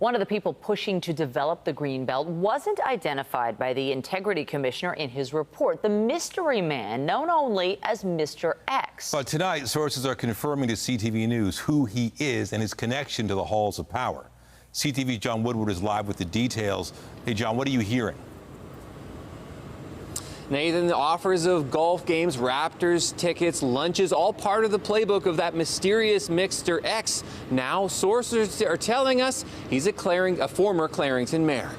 One of the people pushing to develop the Greenbelt wasn't identified by the Integrity Commissioner in his report. The mystery man, known only as Mr. X. But tonight, sources are confirming to CTV News who he is and his connection to the halls of power. CTV's John Woodward is live with the details. Hey, John, what are you hearing? Nathan, the offers of golf games, Raptors tickets, lunches, all part of the playbook of that mysterious Mr. X. Now, sources are telling us he's a former Clarington mayor.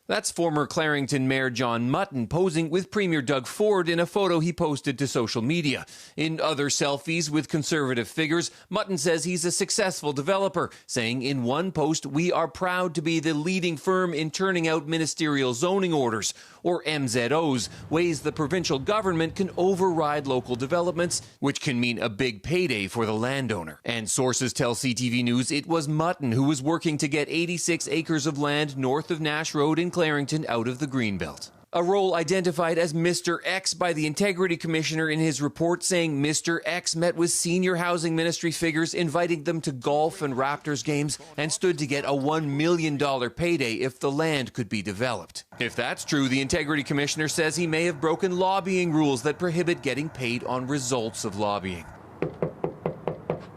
That's former Clarington Mayor John Mutton posing with Premier Doug Ford in a photo he posted to social media. In other selfies with conservative figures, Mutton says he's a successful developer, saying in one post, "We are proud to be the leading firm in turning out ministerial zoning orders," or MZOs, ways the provincial government can override local developments, which can mean a big payday for the landowner. And sources tell CTV News it was Mutton who was working to get 86 acres of land north of Nash Road in Clarington out of the Greenbelt. A role identified as Mr. X by the Integrity Commissioner in his report, saying Mr. X met with senior housing ministry figures, inviting them to golf and Raptors games, and stood to get a $1 million payday if the land could be developed. If that's true, the Integrity Commissioner says he may have broken lobbying rules that prohibit getting paid on results of lobbying.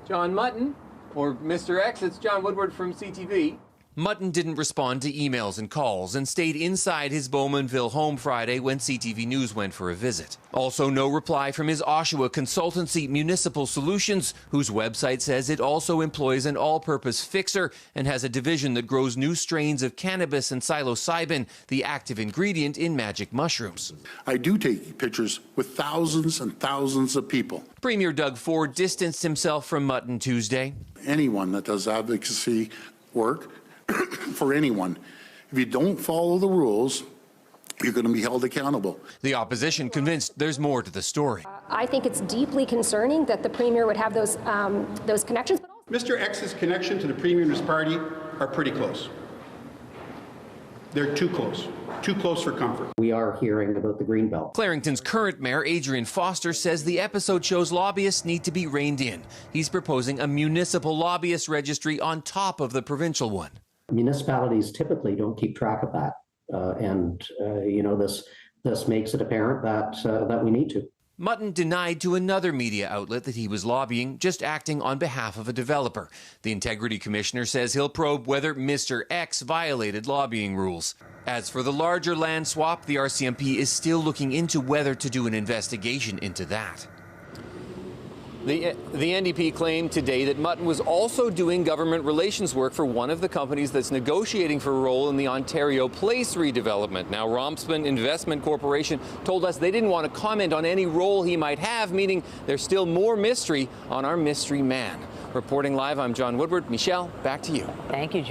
John Mutton, or Mr. X, it's John Woodward from CTV. Mutton didn't respond to emails and calls and stayed inside his Bowmanville home Friday when CTV News went for a visit. Also, no reply from his Oshawa consultancy Municipal Solutions, whose website says it also employs an all-purpose fixer and has a division that grows new strains of cannabis and psilocybin, the active ingredient in magic mushrooms. I do take pictures with thousands and thousands of people. Premier Doug Ford distanced himself from Mutton Tuesday. Anyone that does advocacy work for anyone, if you don't follow the rules, you're going to be held accountable. The opposition convinced there's more to the story. I think it's deeply concerning that the Premier would have those connections. Mr. X's connection to the Premier and his party are pretty close. They're too close for comfort. We are hearing about the Greenbelt. Clarington's current mayor, Adrian Foster, says the episode shows lobbyists need to be reined in. He's proposing a municipal lobbyist registry on top of the provincial one. Municipalities typically don't keep track of that, this makes it apparent that we need to. Mutton denied to another media outlet that he was lobbying, just acting on behalf of a developer. The Integrity Commissioner says he'll probe whether Mr. X violated lobbying rules. As for the larger land swap, the RCMP is still looking into whether to do an investigation into that. The NDP claimed today that Mutton was also doing government relations work for one of the companies that's negotiating for a role in the Ontario Place redevelopment. Now, Romspen Investment Corporation told us they didn't want to comment on any role he might have, meaning there's still more mystery on our mystery man. Reporting live, I'm John Woodward. Michelle, back to you. Thank you, John.